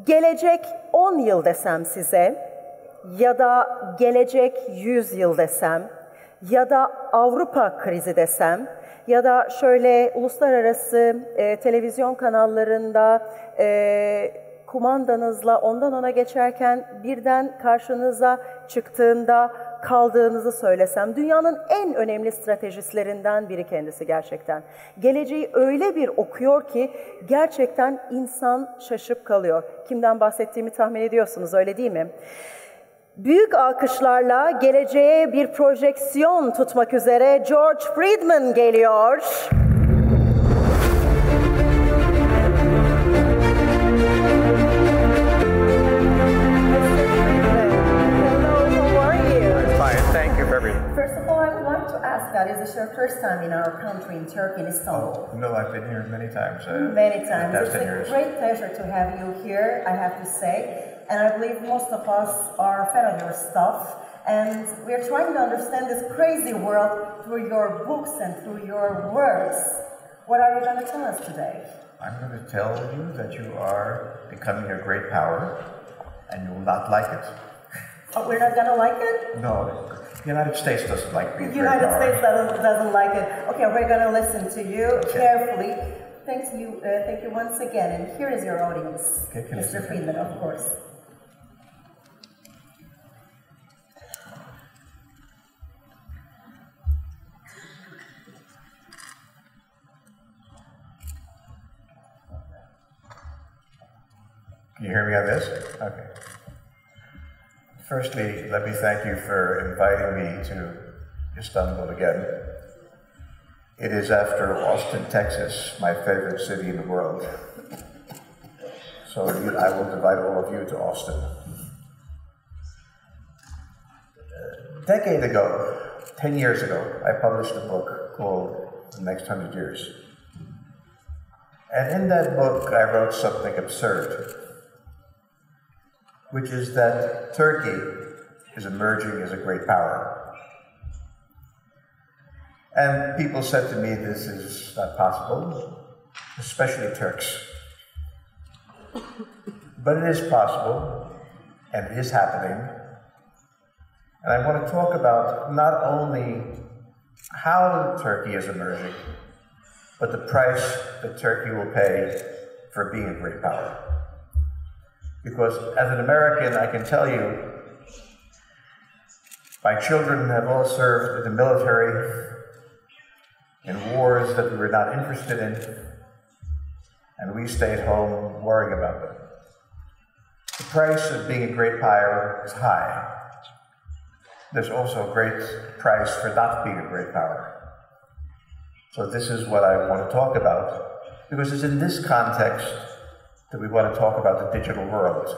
Gelecek 10 yıl desem size, ya da gelecek 100 yıl desem, ya da Avrupa krizi desem, ya da şöyle uluslararası televizyon kanallarında kumandanızla ondan ona geçerken birden karşınıza çıktığında kaldığınızı söylesem, dünyanın en önemli stratejistlerinden biri kendisi gerçekten. Geleceği öyle bir okuyor ki gerçekten insan şaşıp kalıyor. Kimden bahsettiğimi tahmin ediyorsunuz, öyle değil mi? Büyük alkışlarla geleceğe bir projeksiyon tutmak üzere George Friedman geliyor. First of all, I would like to ask that, is this your first time in our country, in Turkey, in Istanbul? Oh, no, I've been here many times. Many times. It's a great pleasure to have you here, I have to say. And I believe most of us are a fan of your stuff. And we're trying to understand this crazy world through your books and through your words. What are you going to tell us today? I'm going to tell you that you are becoming a great power, and you will not like it. Oh, we're not going to like it? No. The United States doesn't like being The United States doesn't like it. Okay, we're going to listen to you carefully. Thank you once again. And here is your audience, Mr. Friedman, of course. Can you hear me on this? Okay. Firstly, let me thank you for inviting me to Istanbul again. It is, after Austin, Texas, my favorite city in the world. So I will invite all of you to Austin. A decade ago, 10 years ago, I published a book called The Next 100 Years. And in that book, I wrote something absurd, which is that Turkey is emerging as a great power. And people said to me, this is not possible, especially Turks. But it is possible, and it is happening. And I want to talk about not only how Turkey is emerging, but the price that Turkey will pay for being a great power. Because as an American, I can tell you, my children have all served in the military, in wars that we were not interested in, and we stayed home worrying about them. The price of being a great power is high. There's also a great price for not being a great power. So this is what I want to talk about, because it's in this context that we want to talk about the digital world.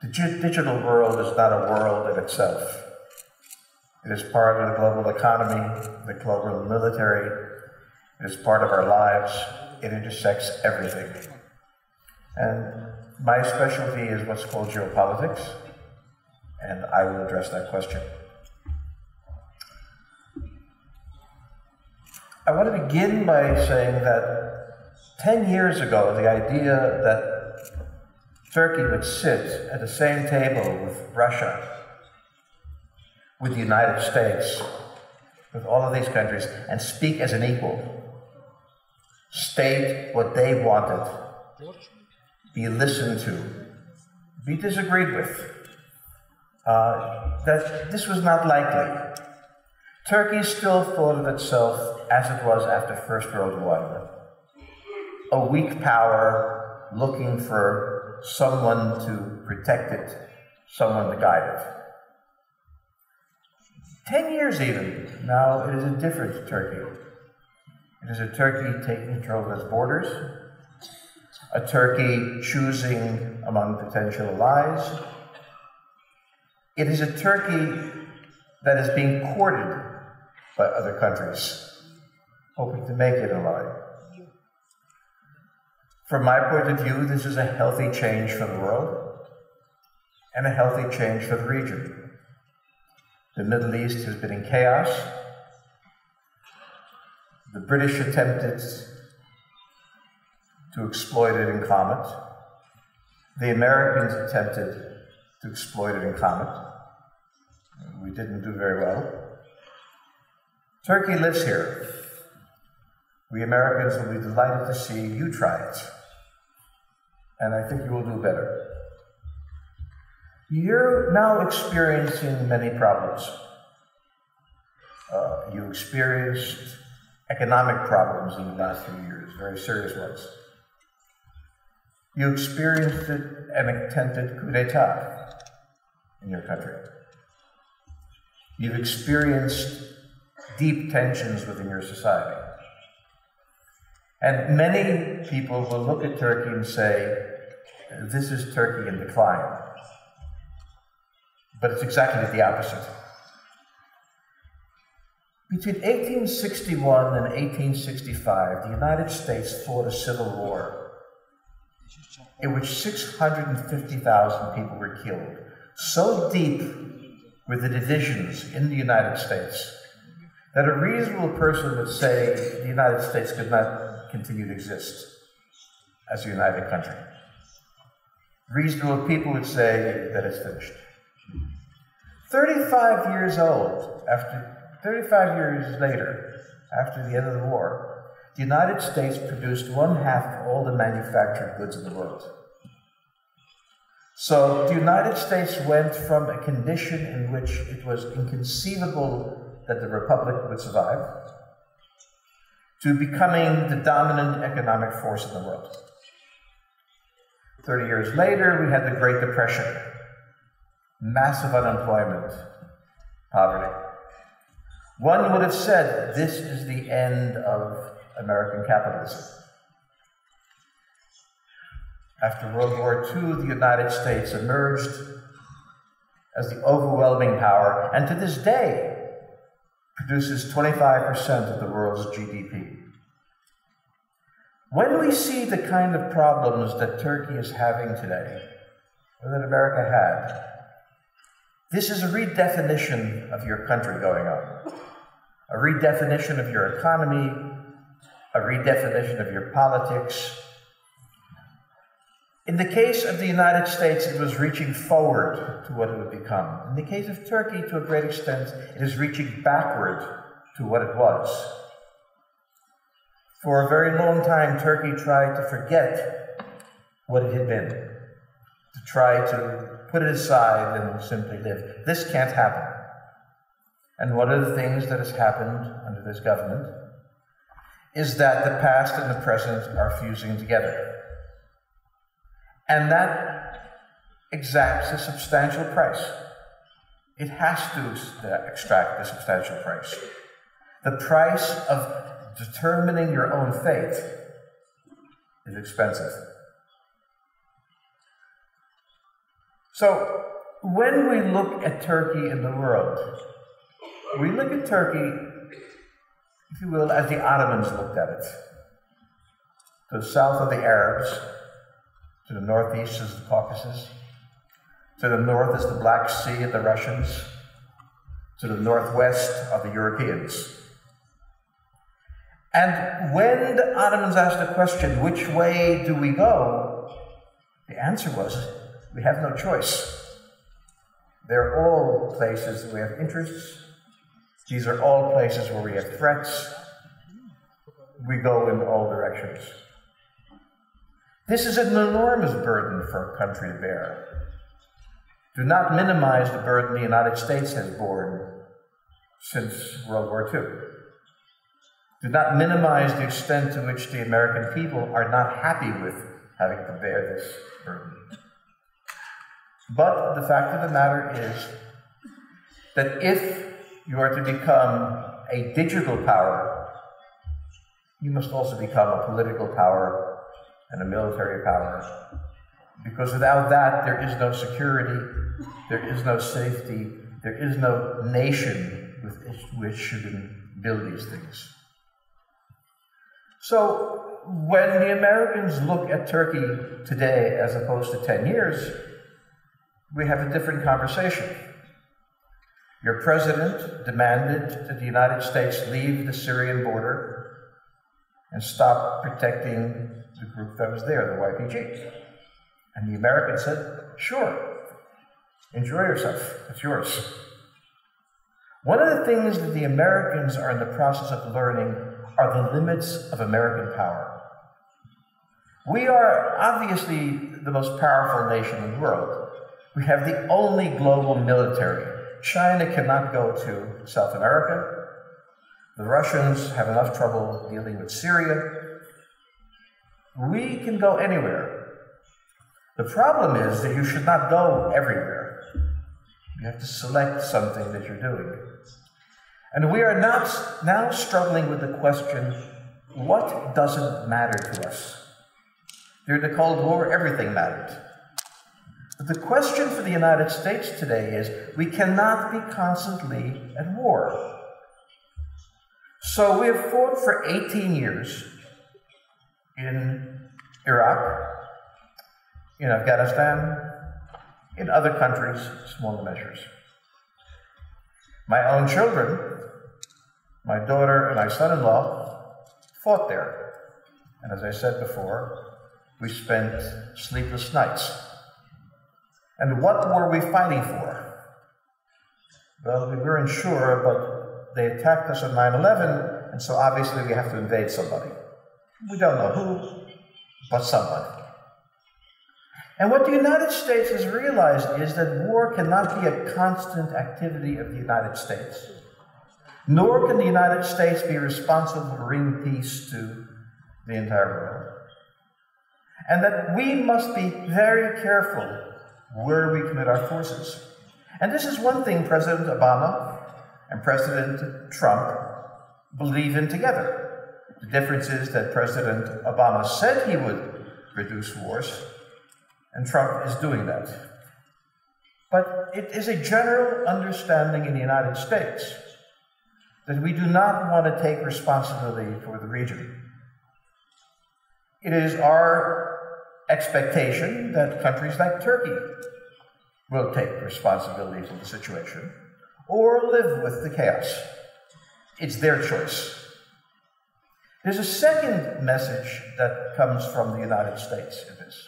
The digital world is not a world in itself. It is part of the global economy, the global military. It is part of our lives. It intersects everything. And my specialty is what's called geopolitics, and I will address that question. I want to begin by saying that 10 years ago, the idea that Turkey would sit at the same table with Russia, with the United States, with all of these countries, and speak as an equal, state what they wanted, be listened to, be disagreed with, that this was not likely. Turkey still thought of itself as it was after First World War, a weak power looking for someone to protect it, someone to guide it. 10 years even, now it is a different Turkey. It is a Turkey taking control of its borders, a Turkey choosing among potential allies. It is a Turkey that is being courted by other countries, hoping to make it ally. From my point of view, this is a healthy change for the world and a healthy change for the region. The Middle East has been in chaos. The British attempted to exploit it in Comet. The Americans attempted to exploit it in comet. We didn't do very well. Turkey lives here. We Americans will be delighted to see you try it. And I think you will do better. You're now experiencing many problems. You experienced economic problems in the last few years, very serious ones. You experienced an attempted coup d'etat in your country. You've experienced deep tensions within your society. And many people will look at Turkey and say, this is Turkey in decline. But it's exactly the opposite. Between 1861 and 1865, the United States fought a civil war in which 650,000 people were killed. So deep were the divisions in the United States that a reasonable person would say the United States could not continue to exist as a united country. Reasonable people would say that it's finished. 35 years later, after the end of the war, the United States produced 1/2 of all the manufactured goods in the world. So the United States went from a condition in which it was inconceivable that the Republic would survive to becoming the dominant economic force in the world. 30 years later, we had the Great Depression, massive unemployment, poverty. One would have said this is the end of American capitalism. After World War II, the United States emerged as the overwhelming power, and to this day produces 25% of the world's GDP. When we see the kind of problems that Turkey is having today, or that America had, this is a redefinition of your country going on. A redefinition of your economy, a redefinition of your politics. In the case of the United States, it was reaching forward to what it would become. In the case of Turkey, to a great extent, it is reaching backward to what it was. For a very long time, Turkey tried to forget what it had been, to try to put it aside and simply live. This can't happen. And one of the things that has happened under this government is that the past and the present are fusing together. And that exacts a substantial price. It has to extract a substantial price. The price of determining your own fate is expensive. So, when we look at Turkey in the world, we look at Turkey, if you will, as the Ottomans looked at it. To the south of the Arabs, to the northeast is the Caucasus, to the north is the Black Sea and the Russians, to the northwest are the Europeans. And when the Ottomans asked the question, which way do we go? The answer was, we have no choice. They're all places where we have interests. These are all places where we have threats. We go in all directions. This is an enormous burden for a country to bear. Do not minimize the burden the United States has borne since World War II. Do not minimize the extent to which the American people are not happy with having to bear this burden. But the fact of the matter is that if you are to become a digital power, you must also become a political power and a military power. Because without that, there is no security, there is no safety, there is no nation with which you can build these things. So, when the Americans look at Turkey today as opposed to 10 years, we have a different conversation. Your president demanded that the United States leave the Syrian border and stop protecting the group that was there, the YPG. And the Americans said, sure, enjoy yourself, it's yours. One of the things that the Americans are in the process of learning are the limits of American power. We are obviously the most powerful nation in the world. We have the only global military. China cannot go to South America. The Russians have enough trouble dealing with Syria. We can go anywhere. The problem is that you should not go everywhere. You have to select something that you're doing. And we are now struggling with the question, what doesn't matter to us? During the Cold War, everything mattered. But the question for the United States today is, we cannot be constantly at war. So we have fought for 18 years in Iraq, in Afghanistan, in other countries, smaller measures. My own children, my daughter and my son-in-law, fought there. And as I said before, we spent sleepless nights. And what were we fighting for? Well, we weren't sure, but they attacked us on 9/11, and so obviously we have to invade somebody. We don't know who, but somebody. And what the United States has realized is that war cannot be a constant activity of the United States. Nor can the United States be responsible for bringing peace to the entire world. And that we must be very careful where we commit our forces. And this is one thing President Obama and President Trump believe in together. The difference is that President Obama said he would reduce wars, and Trump is doing that. But it is a general understanding in the United States that we do not want to take responsibility for the region. It is our expectation that countries like Turkey will take responsibility for the situation or live with the chaos. It's their choice. There's a second message that comes from the United States in this.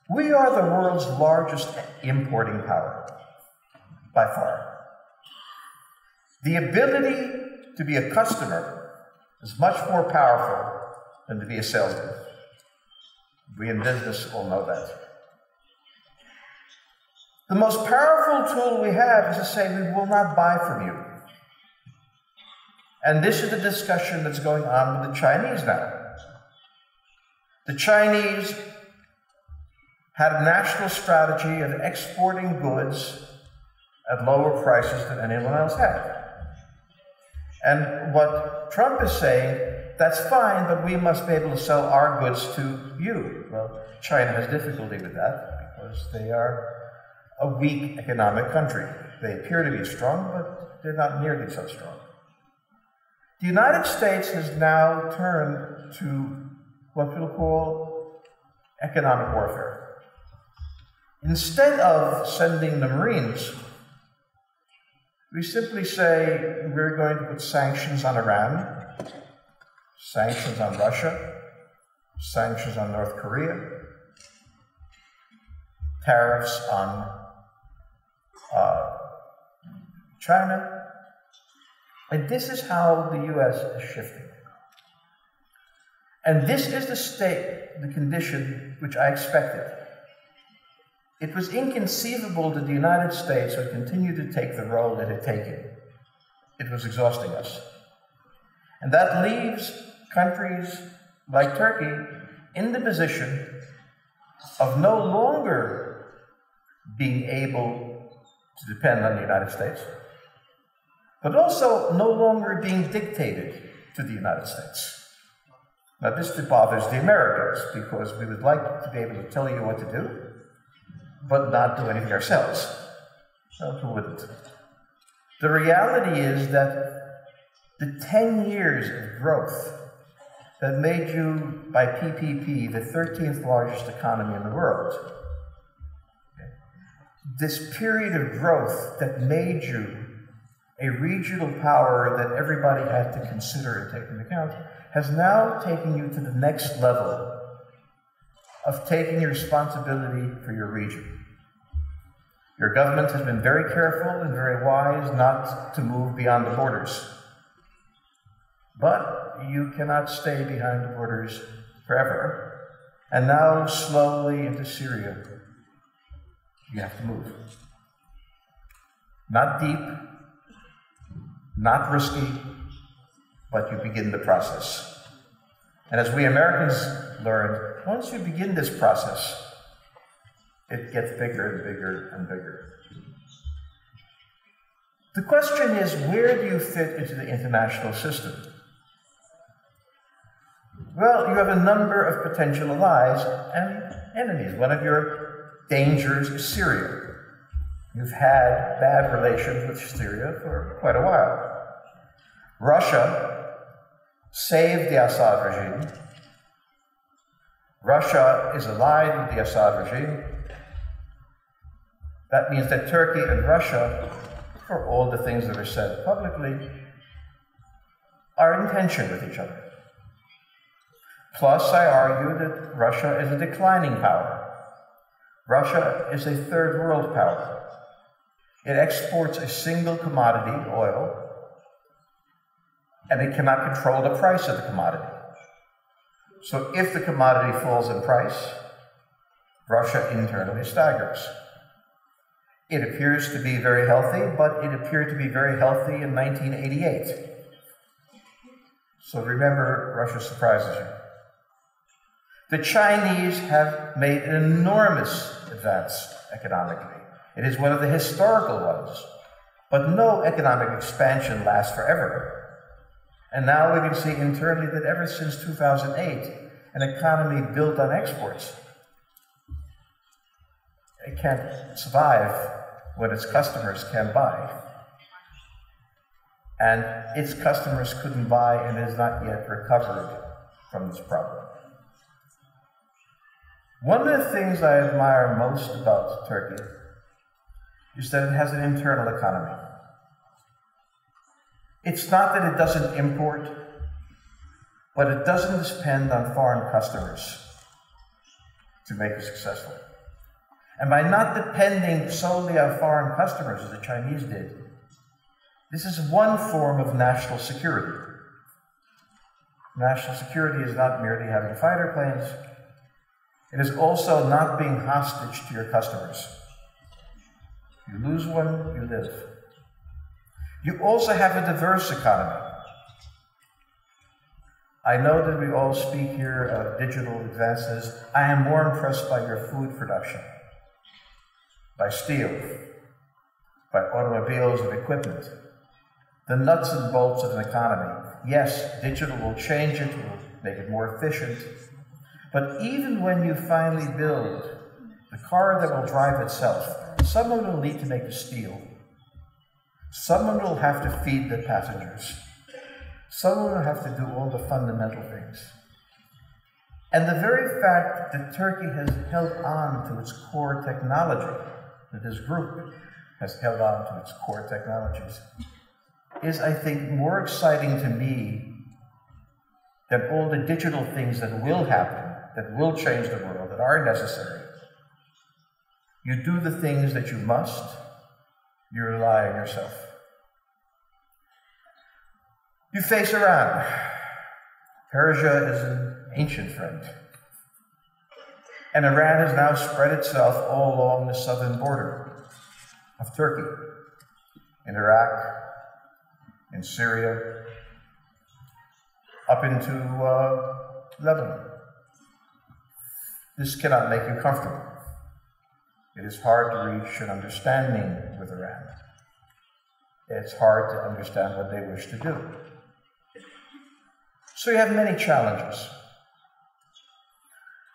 We are the world's largest importing power, by far. The ability to be a customer is much more powerful than to be a salesman. We in business all know that. The most powerful tool we have is to say we will not buy from you. And this is the discussion that's going on with the Chinese now. The Chinese had a national strategy of exporting goods at lower prices than anyone else had. And what Trump is saying, that's fine, but we must be able to sell our goods to you. Well, China has difficulty with that because they are a weak economic country. They appear to be strong, but they're not nearly so strong. The United States has now turned to what we'll call economic warfare. Instead of sending the Marines, we simply say we're going to put sanctions on Iran, sanctions on Russia, sanctions on North Korea, tariffs on China. And this is how the U.S. is shifting. And this is the state, the condition which I expected. It was inconceivable that the United States would continue to take the role it had taken. It was exhausting us. And that leaves countries like Turkey in the position of no longer being able to depend on the United States, but also no longer being dictated to the United States. Now, this bothers the Americans because we would like to be able to tell you what to do, but not do anything ourselves. So who wouldn't? The reality is that the 10 years of growth that made you, by PPP, the 13th largest economy in the world, this period of growth that made you a regional power that everybody had to consider and take into account, has now taken you to the next level of taking responsibility for your region. Your government has been very careful and very wise not to move beyond the borders. But you cannot stay behind the borders forever. And now, slowly into Syria, you have to move. Not deep, not risky, but you begin the process. And as we Americans learned, once you begin this process, it gets bigger and bigger and bigger. The question is, where do you fit into the international system? Well, you have a number of potential allies and enemies. One of your dangers is Syria. You've had bad relations with Syria for quite a while. Russia saved the Assad regime. Russia is allied with the Assad regime. That means that Turkey and Russia, for all the things that are said publicly, are in tension with each other. Plus, I argue that Russia is a declining power. Russia is a third world power. It exports a single commodity, oil, and it cannot control the price of the commodity. So if the commodity falls in price, Russia internally staggers. It appears to be very healthy, but it appeared to be very healthy in 1988. So remember, Russia surprises you. The Chinese have made an enormous advance economically. It is one of the historical ones. But no economic expansion lasts forever. And now we can see internally that ever since 2008, an economy built on exports, it can't survive when its customers can't buy. And its customers couldn't buy and has not yet recovered from this problem. One of the things I admire most about Turkey is that it has an internal economy. It's not that it doesn't import, but it doesn't depend on foreign customers to make it successful. And by not depending solely on foreign customers, as the Chinese did, this is one form of national security. National security is not merely having fighter planes. It is also not being hostage to your customers. You lose one, you live. You also have a diverse economy. I know that we all speak here of digital advances. I am more impressed by your food production, by steel, by automobiles and equipment, the nuts and bolts of an economy. Yes, digital will change it, will make it more efficient. But even when you finally build the car that will drive itself, someone will need to make the steel. Someone will have to feed the passengers. Someone will have to do all the fundamental things. And the very fact that Turkey has held on to its core technology, that this group has held on to its core technologies, is, I think, more exciting to me than all the digital things that will happen, that will change the world, that are necessary. You do the things that you must, you rely on yourself. You face Iran. Persia is an ancient friend. And Iran has now spread itself all along the southern border of Turkey, in Iraq, in Syria, up into Lebanon. This cannot make you comfortable. It is hard to reach an understanding with Iran. It's hard to understand what they wish to do. So you have many challenges.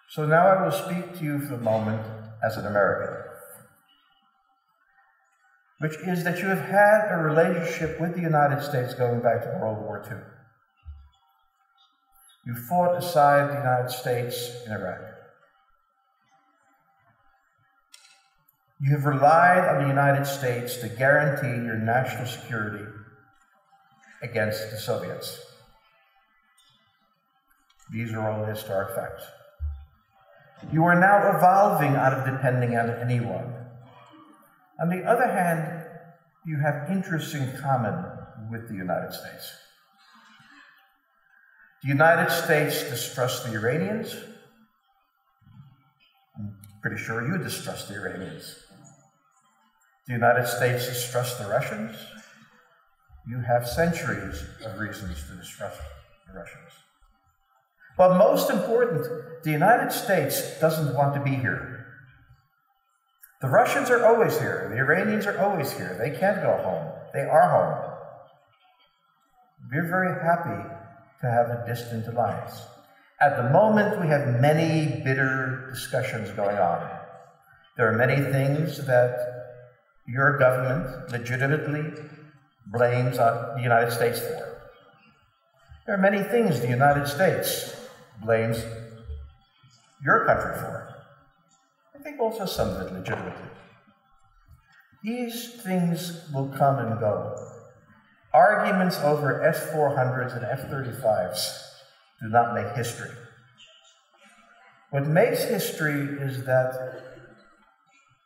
So now I will speak to you for a moment as an American, which is that you have had a relationship with the United States going back to World War II. You fought aside the United States in Iraq. You have relied on the United States to guarantee your national security against the Soviets. These are all historic facts. You are now evolving out of depending on anyone. On the other hand, you have interests in common with the United States. The United States distrusts the Iranians. I'm pretty sure you distrust the Iranians. The United States distrusts the Russians. You have centuries of reasons to distrust the Russians. But most important, the United States doesn't want to be here. The Russians are always here. The Iranians are always here. They can't go home. They are home. We're very happy to have a distant alliance. At the moment, we have many bitter discussions going on. There are many things that your government legitimately blames on the United States for. There are many things the United States blames your country for. I think also some of it legitimately. These things will come and go. Arguments over S-400s and F-35s do not make history. What makes history is that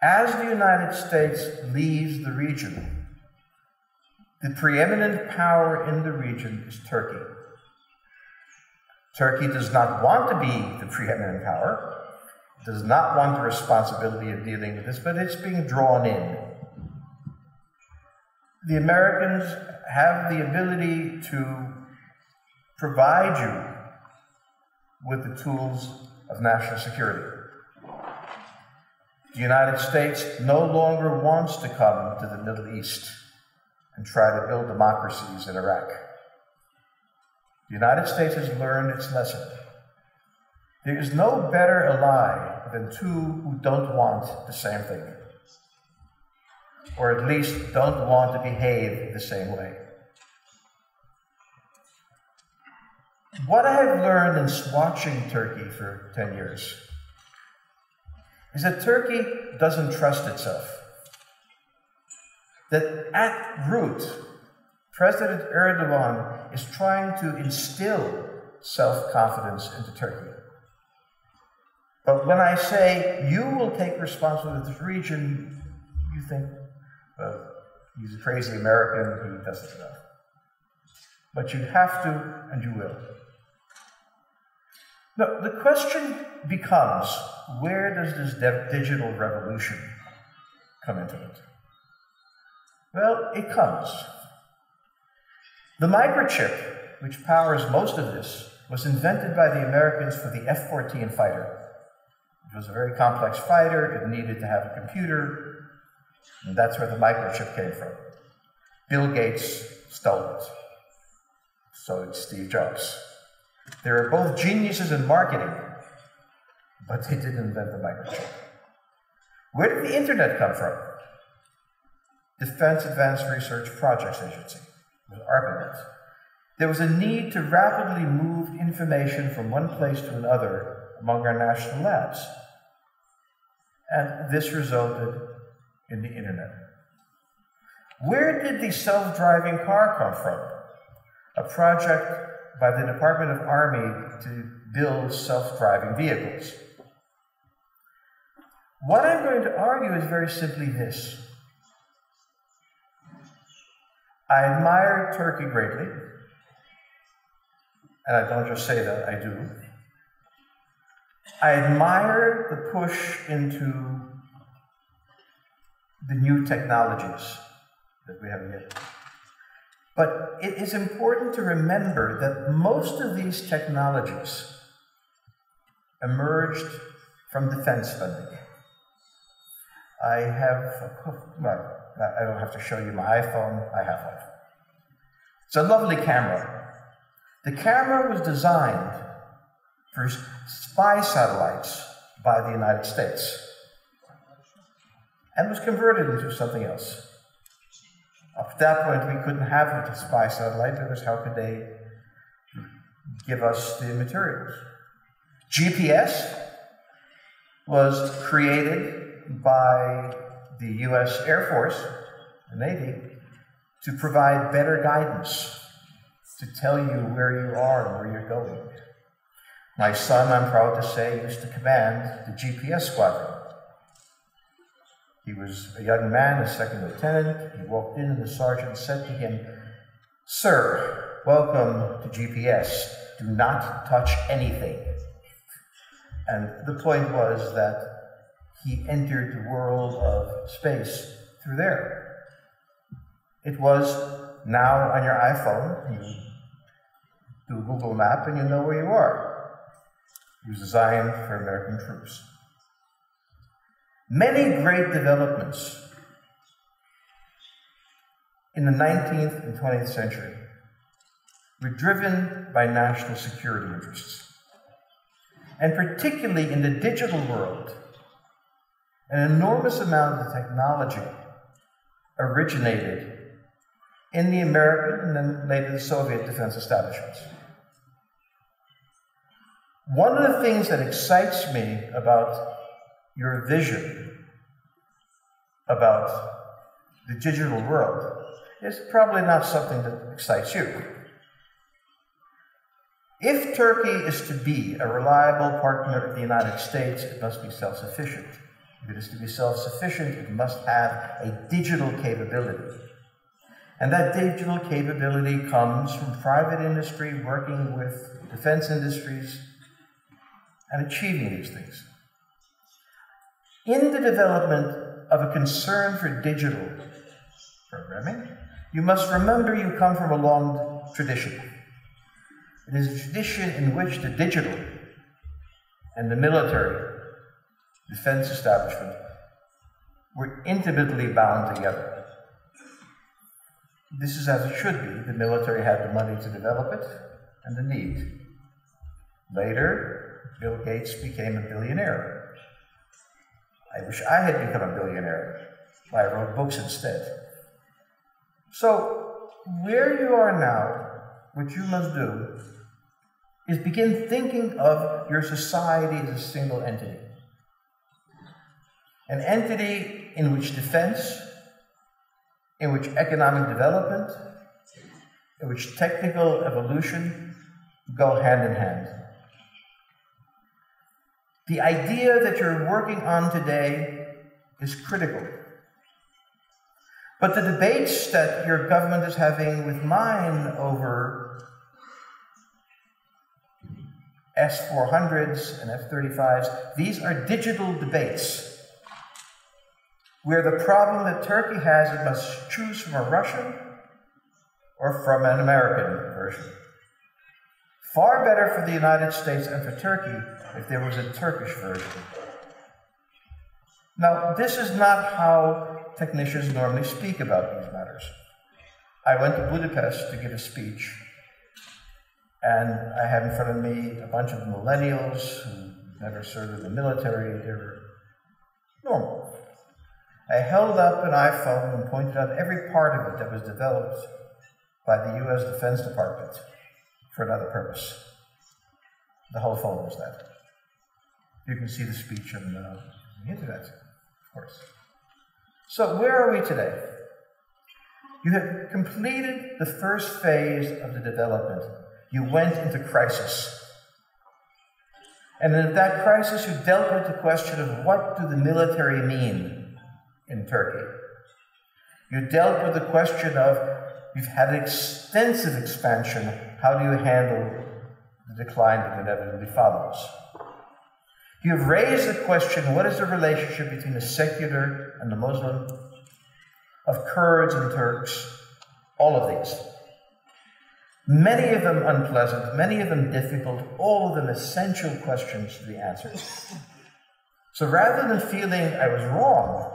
as the United States leaves the region, the preeminent power in the region is Turkey. Turkey does not want to be the preeminent power, does not want the responsibility of dealing with this, but it's being drawn in. The Americans have the ability to provide you with the tools of national security. The United States no longer wants to come to the Middle East and try to build democracies in Iraq. The United States has learned its lesson. There is no better ally than two who don't want the same thing, or at least don't want to behave the same way. What I have learned in watching Turkey for 10 years is that Turkey doesn't trust itself. That at root, President Erdogan is trying to instill self-confidence into Turkey. But when I say you will take responsibility for this region, you think, well, he's a crazy American who doesn't know. But you have to, and you will. Now, the question becomes, where does this digital revolution come into it? Well, it comes. The microchip, which powers most of this, was invented by the Americans for the F-14 fighter. It was a very complex fighter. It needed to have a computer, and that's where the microchip came from. Bill Gates stole it. So did Steve Jobs. They were both geniuses in marketing, but they didn't invent the microchip. Where did the internet come from? Defense Advanced Research Projects Agency, with ARPANET. There was a need to rapidly move information from one place to another among our national labs. And this resulted in the internet. Where did the self-driving car come from? A project by the Department of Army to build self-driving vehicles. What I'm going to argue is very simply this. I admire Turkey greatly, and I don't just say that, I do. I admire the push into the new technologies that we have yet. But it is important to remember that most of these technologies emerged from defense spending. I don't have to show you my iPhone, I have one. It's a lovely camera. The camera was designed for spy satellites by the United States and was converted into something else. Up to that point, we couldn't have a spy satellite because how could they give us the materials? GPS was created by the US Air Force, the Navy, to provide better guidance, to tell you where you are and where you're going. My son, I'm proud to say, used to command the GPS squadron. He was a young man, a second lieutenant. He walked in and the sergeant said to him, "Sir, welcome to GPS. Do not touch anything." And the point was that he entered the world of space through there. It was now on your iPhone. You do a Google map and you know where you are. It was designed for American troops. Many great developments in the 19th and 20th century were driven by national security interests. And particularly in the digital world, an enormous amount of technology originated in the American and then later the Soviet defense establishments. One of the things that excites me about your vision about the digital world is probably not something that excites you. If Turkey is to be a reliable partner of the United States, it must be self-sufficient. If it is to be self-sufficient, it must have a digital capability. And that digital capability comes from private industry working with defense industries and achieving these things. In the development of a concern for digital programming, you must remember you come from a long tradition. It is a tradition in which the digital and the military defense establishment were intimately bound together. This is as it should be. The military had the money to develop it and the need. Later, Bill Gates became a billionaire. I wish I had become a billionaire. I wrote books instead. So, where you are now, what you must do is begin thinking of your society as a single entity. An entity in which defense, in which economic development, in which technical evolution go hand in hand. The idea that you're working on today is critical. But the debates that your government is having with mine over S-400s and F-35s, these are digital debates where the problem that Turkey has, it must choose from a Russian or from an American version. Far better for the United States and for Turkey if there was a Turkish version. Now, this is not how technicians normally speak about these matters. I went to Budapest to give a speech, and I had in front of me a bunch of millennials who never served in the military. They were normal. I held up an iPhone and pointed out every part of it that was developed by the US Defense Department for another purpose. The whole phone was that. You can see the speech on the internet, of course. So where are we today? You have completed the first phase of the development. You went into crisis. And in that crisis, you dealt with the question of what do the military mean in Turkey? You dealt with the question of, you've had an extensive expansion, how do you handle the decline that inevitably follows? You've raised the question, what is the relationship between the secular and the Muslim, of Kurds and Turks, all of these. Many of them unpleasant, many of them difficult, all of them essential questions to be answered. So rather than feeling I was wrong,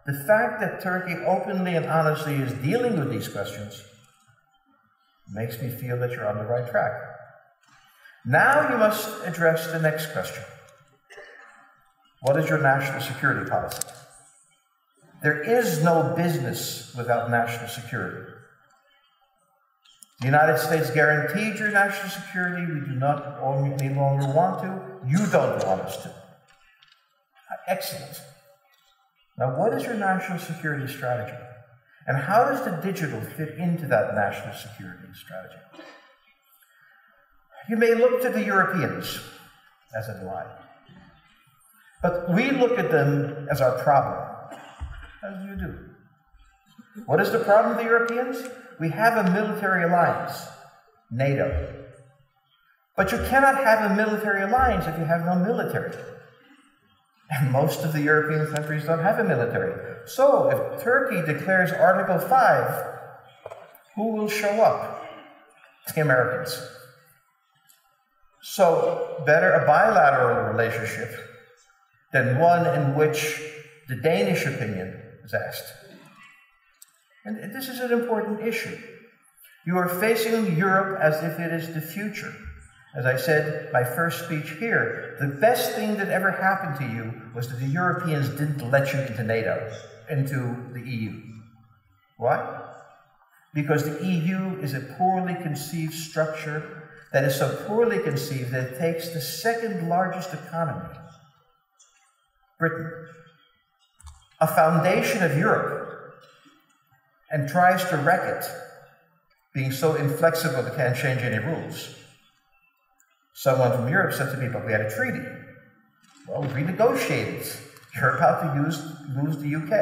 the fact that Turkey openly and honestly is dealing with these questions makes me feel that you're on the right track. Now you must address the next question. What is your national security policy? There is no business without national security. The United States guaranteed your national security. We do not any longer want to. You don't want us to. Excellent. Now, what is your national security strategy? And how does the digital fit into that national security strategy? You may look to the Europeans as an ally, but we look at them as our problem, as you do. What is the problem with the Europeans? We have a military alliance, NATO. But you cannot have a military alliance if you have no military. And most of the European countries don't have a military. So if Turkey declares Article 5, who will show up? The Americans. So better a bilateral relationship than one in which the Danish opinion is asked. And this is an important issue. You are facing Europe as if it is the future. As I said, my first speech here, the best thing that ever happened to you was that the Europeans didn't let you into NATO, into the EU. Why? Because the EU is a poorly conceived structure that is so poorly conceived that it takes the second largest economy, Britain, a foundation of Europe, and tries to wreck it, being so inflexible it can't change any rules. Someone from Europe said to me, but we had a treaty. Well, renegotiate it. You're about to lose the UK.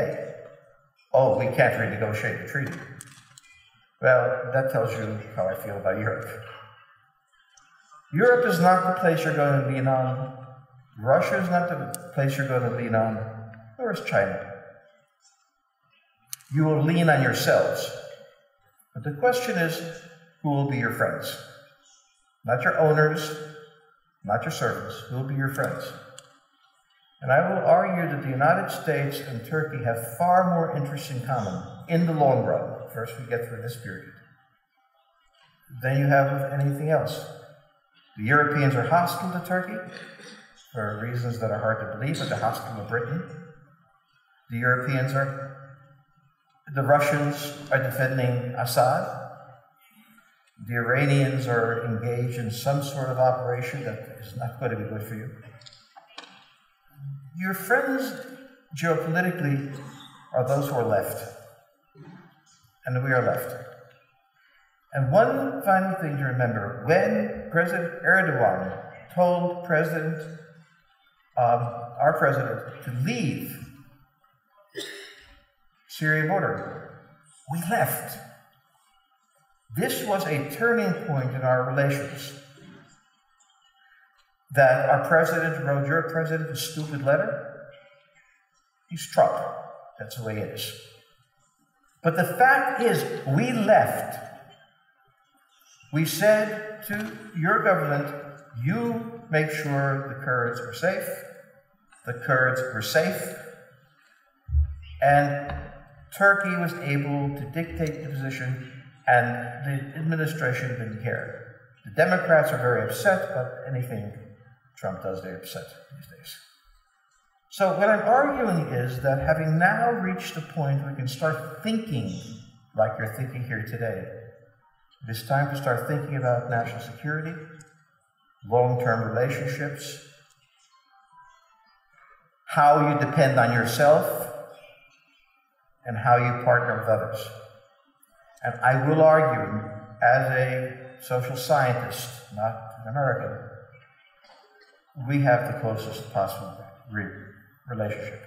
Oh, we can't renegotiate the treaty. Well, that tells you how I feel about Europe. Europe is not the place you're going to lean on. Russia is not the place you're going to lean on. Nor is China. You will lean on yourselves. But the question is, who will be your friends? Not your owners, not your servants. Who will be your friends? And I will argue that the United States and Turkey have far more interests in common in the long run. First we get through this period. Than you have with anything else. The Europeans are hostile to Turkey for reasons that are hard to believe, but they're hostile to Britain. The Russians are defending Assad. The Iranians are engaged in some sort of operation that is not going to be good for you. Your friends, geopolitically, are those who are left. And we are left. And one final thing to remember, when President Erdogan told our president to leave Syria border, we left. This was a turning point in our relations. That our president wrote your president a stupid letter? He's Trump. That's the way it is. But the fact is, we left. We said to your government, you make sure the Kurds are safe. The Kurds were safe. And Turkey was able to dictate the position, and the administration didn't care. The Democrats are very upset, but anything Trump does, they're upset these days. So what I'm arguing is that having now reached the point where we can start thinking like you're thinking here today, it is time to start thinking about national security, long-term relationships, how you depend on yourself, and how you partner with others. And I will argue, as a social scientist, not an American, we have the closest possible relationship.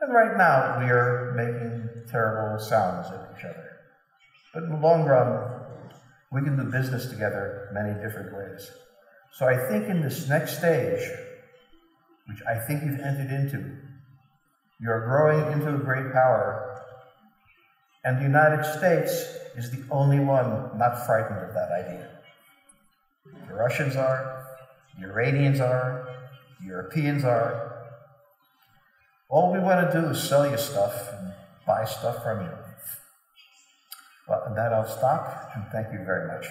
And right now, we are making terrible sounds at each other. But in the long run, we can do business together many different ways. So I think in this next stage, which I think you've entered into, you're growing into a great power, and the United States is the only one not frightened of that idea. The Russians are, the Iranians are, the Europeans are. All we want to do is sell you stuff and buy stuff from you. Well, and that I'll stop, and thank you very much.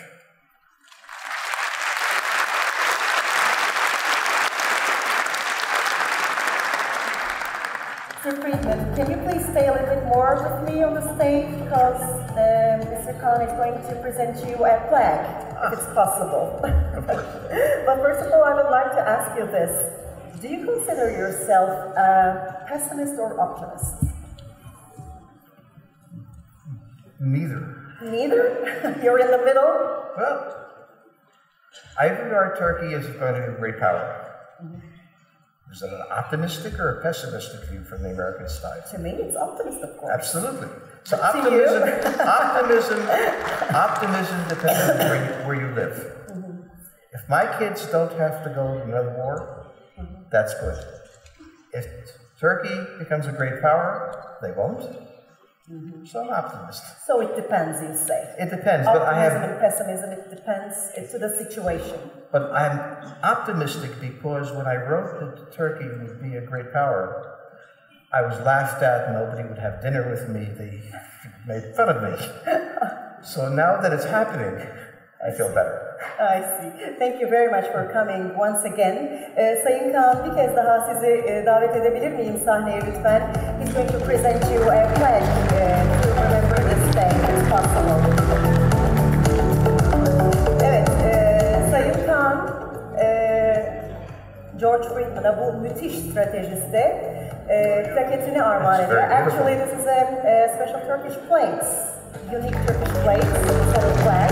Mr. Friedman, can you please stay a little bit more with me on the stage, because Mr. Khan is going to present you a plaque, if it's possible. But first of all, I would like to ask you this. Do you consider yourself a pessimist or optimist? Neither. Neither? You're in the middle? Well, I regard Turkey as going to be a great power. Is that an optimistic or a pessimistic view from the American side? To me, it's optimistic, of course. Absolutely. So optimism depends on where you live. If my kids don't have to go to another war, that's good. If Turkey becomes a great power, they won't. So I'm optimistic. So it depends, you say. It depends, Optimism and pessimism, it depends to the situation. But I'm optimistic because when I wrote that Turkey would be a great power, I was laughed at, nobody would have dinner with me, they made fun of me. So now that it's happening, I feel better. I see. Thank you very much for coming once again. Sayın Kaan, bir kez daha sizi davet edebilir miyim sahneye lütfen? He's going to present you a pledge to remember this day as possible. Evet, Sayın Kaan, George Friedman'a bu müthiş stratejiste plaketini armağan ediyor. Actually, this is a special Turkish plate, unique Turkish plate, instead of flag.